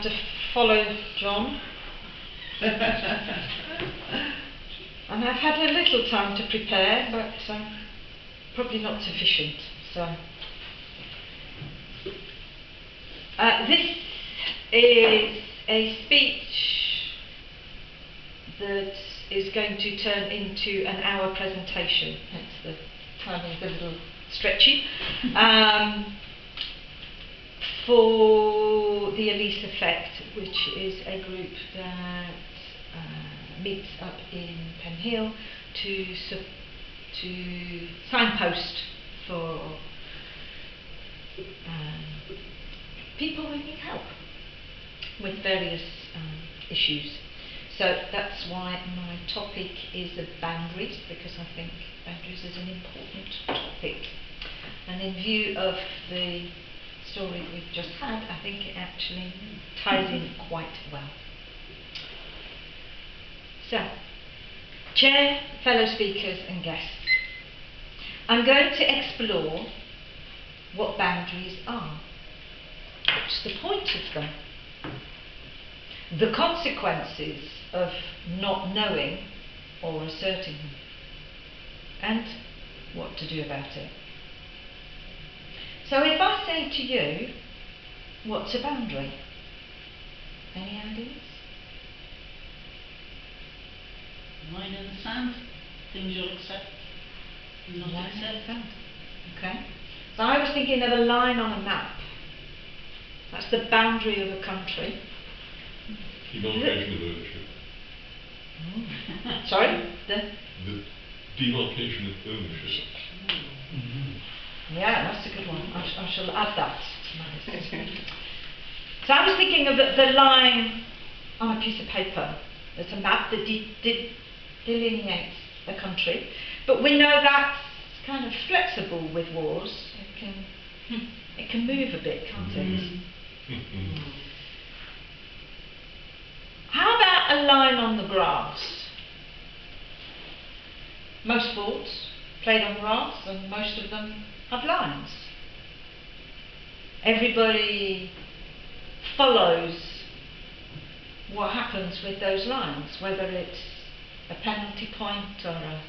have to follow John. And I've had a little time to prepare, but probably not sufficient. So this is a speech that is going to turn into an hour presentation. Hence the timing's a little stretchy. For the Elise Effect, which is a group that meets up in Penhill to signpost for people who need help with various issues. So that's why my topic is the boundaries, because I think boundaries is an important topic. And in view of the story we've just had, I think it actually ties in quite well. So, Chair, fellow speakers and guests, I'm going to explore what boundaries are. What's the point of them? The consequences of not knowing or asserting them, and what to do about it. So if I say to you, what's a boundary? Any ideas? Line in the sand, things you'll accept, not accept. Okay. So I was thinking of a line on a map. That's the boundary of a country. Demarcation of ownership. Sorry? The demarcation of ownership. Yeah, that's a good one. I shall add that to my list. So I was thinking of the line on a piece of paper. There's a map that delineates a country, but we know that's kind of flexible with wars. It can move a bit, can't it? How about a line on the grass? Most sports played on grass, and most of them have lines. Everybody follows what happens with those lines, whether it's a penalty point or a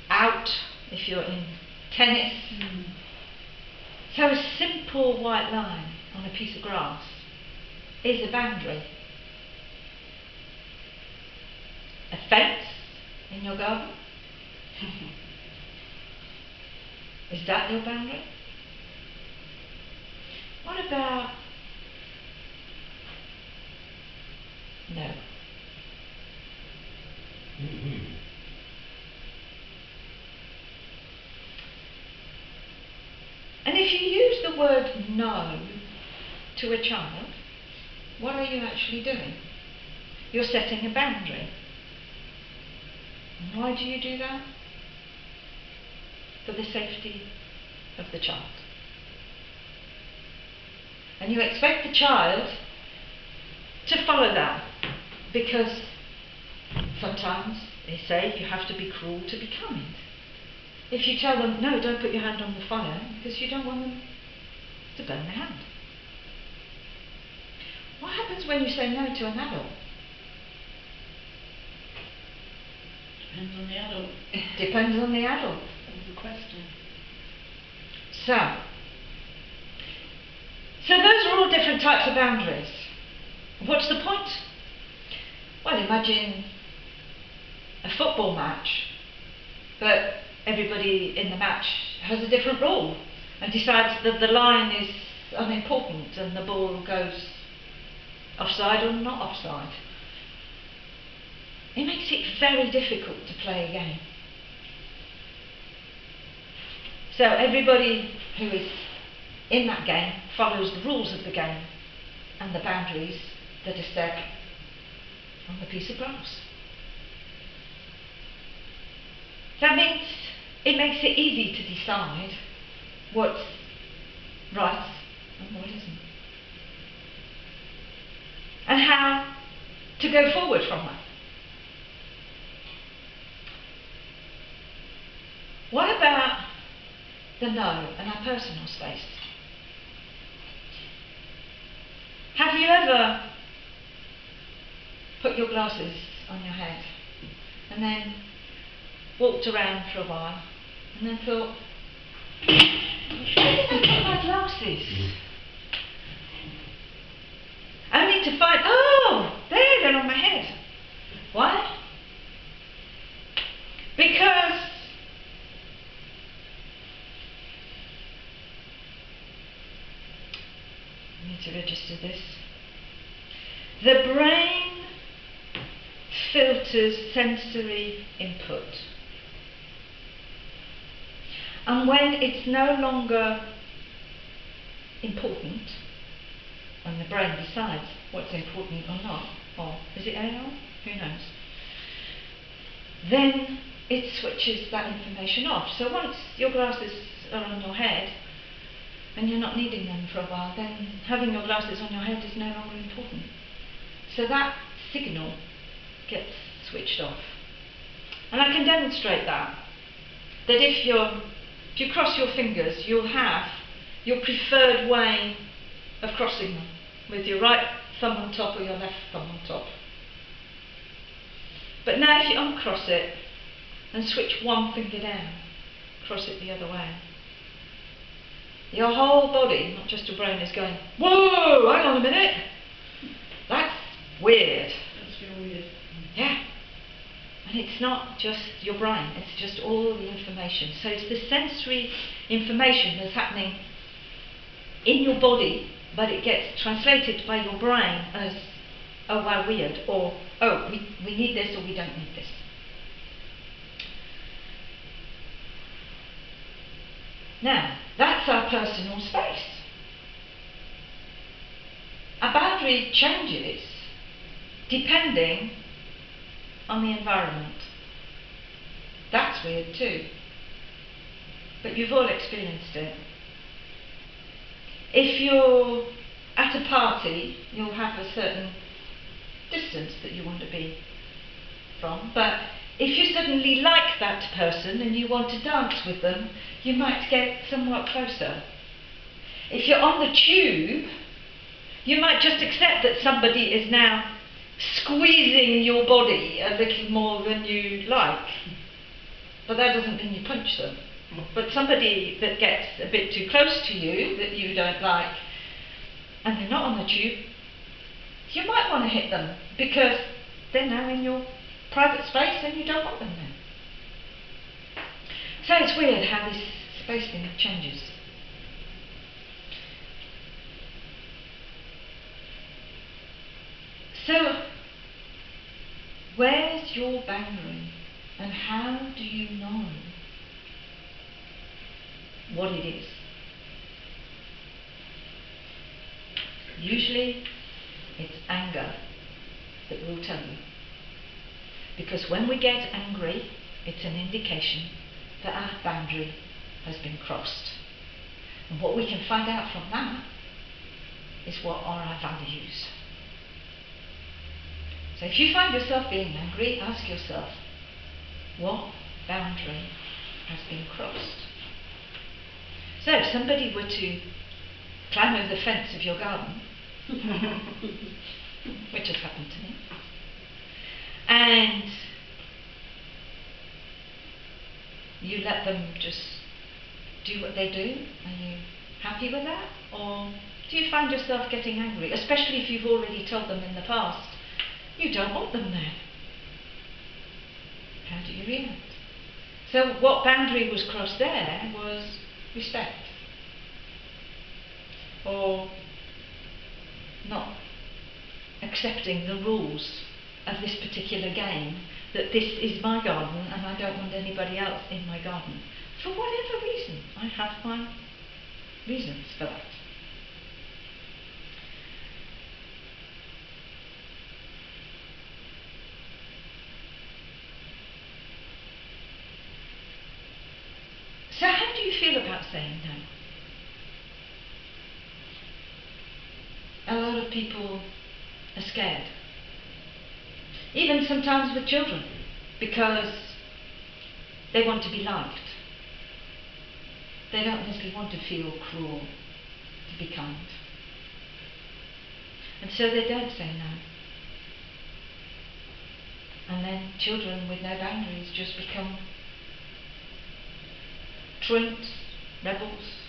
out if you're in tennis. So a simple white line on a piece of grass is a boundary. A fence in your garden? Is that your boundary? What about no? And if you use the word no to a child, what are you actually doing? You're setting a boundary. And why do you do that? For the safety of the child. And you expect the child to follow that, because sometimes they say you have to be cruel to be kind. If you tell them, no, don't put your hand on the fire, because you don't want them to burn their hand. What happens when you say no to an adult? Depends on the adult. Depends on the adult. That's the question. So those are all different types of boundaries. What's the point? Well, imagine a football match, but everybody in the match has a different rule and decides that the line is unimportant and the ball goes offside or not offside. It makes it very difficult to play a game. So everybody who is in that game follows the rules of the game and the boundaries that are set on the piece of grass. That means it makes it easy to decide what's right and what isn't, and how to go forward from that. What about the no and our personal space? Have you ever put your glasses on your head and then walked around for a while and then thought, where did I put my glasses? Only to find, oh, there, they're on my head. Why? Because I need to register this. The brain filters sensory input. And when it's no longer important, and the brain decides what's important or not, or is it AI? Who knows? Then it switches that information off. So once your glasses are on your head, and you're not needing them for a while, then having your glasses on your head is no longer important. So that signal gets switched off. And I can demonstrate that if you cross your fingers, you'll have your preferred way of crossing them, with your right thumb on top or your left thumb on top. But now if you uncross it and switch one finger down, cross it the other way, your whole body, not just your brain, is going, whoa, hang on a minute, that's weird. That's real weird. Yeah. And it's not just your brain, it's just all the information. So it's the sensory information that's happening in your body, but it gets translated by your brain as, oh wow, weird, or oh, we need this or we don't need this. Now, that's our personal space. Our boundary changes depending on the environment. That's weird too. But you've all experienced it. If you're at a party, you'll have a certain distance that you want to be from, but if you suddenly like that person and you want to dance with them, you might get somewhat closer. If you're on the tube, you might just accept that somebody is now squeezing your body a little more than you like. But that doesn't mean you punch them. But somebody that gets a bit too close to you, that you don't like, and they're not on the tube, you might want to hit them because they're now in your private space and you don't want them there. So it's weird how this space thing changes. So, where's your boundary and how do you know what it is? Usually it's anger that will tell you. Because when we get angry, it's an indication that our boundary has been crossed. And what we can find out from that is what are our values. So if you find yourself being angry, ask yourself, what boundary has been crossed? So if somebody were to climb over the fence of your garden, which has happened to me, and you let them just do what they do, are you happy with that? Or do you find yourself getting angry, especially if you've already told them in the past you don't want them there? How do you react? So what boundary was crossed there was respect, or not accepting the rules of this particular game, that this is my garden and I don't want anybody else in my garden. For whatever reason, I have my reasons for that. So how do you feel about saying no? A lot of people are scared. Even sometimes with children, because they want to be liked. They don't necessarily want to feel cruel, to be kind. And so they don't say no. And then children with no boundaries just become truants, rebels,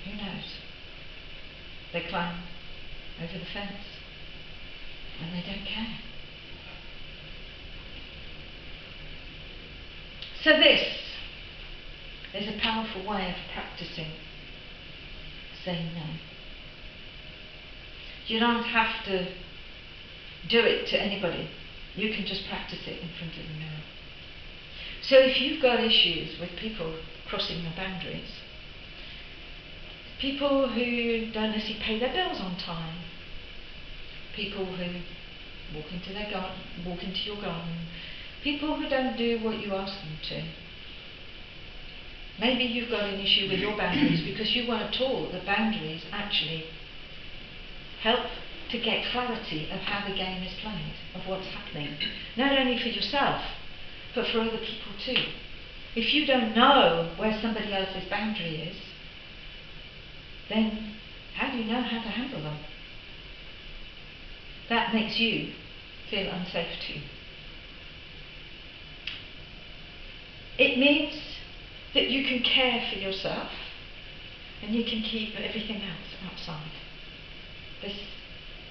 who knows. They climb over the fence and they don't care. So this is a powerful way of practicing saying no. You don't have to do it to anybody. You can just practice it in front of the mirror. So if you've got issues with people crossing your boundaries, people who don't necessarily pay their bills on time, people who walk into your garden, people who don't do what you ask them to. Maybe you've got an issue with your boundaries because you weren't taught that boundaries actually help to get clarity of how the game is played, of what's happening, not only for yourself, but for other people too. If you don't know where somebody else's boundary is, then how do you know how to handle them? That makes you feel unsafe too. It means that you can care for yourself and you can keep everything else outside. This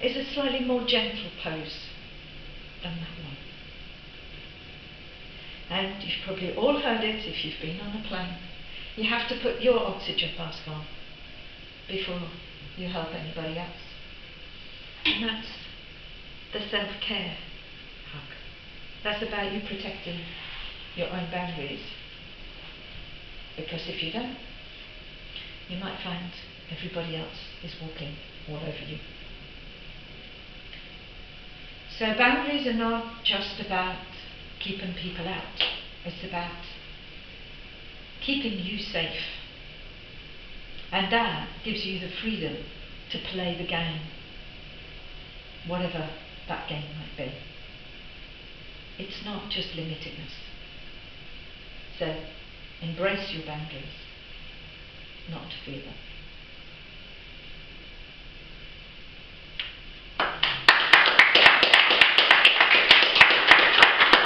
is a slightly more gentle pose than that one. And you've probably all heard it if you've been on a plane. You have to put your oxygen mask on before you help anybody else. And that's the self-care hug. That's about you protecting your own boundaries. Because if you don't, you might find everybody else is walking all over you. So boundaries are not just about keeping people out. It's about keeping you safe. And that gives you the freedom to play the game, whatever that game might be. It's not just limitedness. So embrace your boundaries, not to fear them.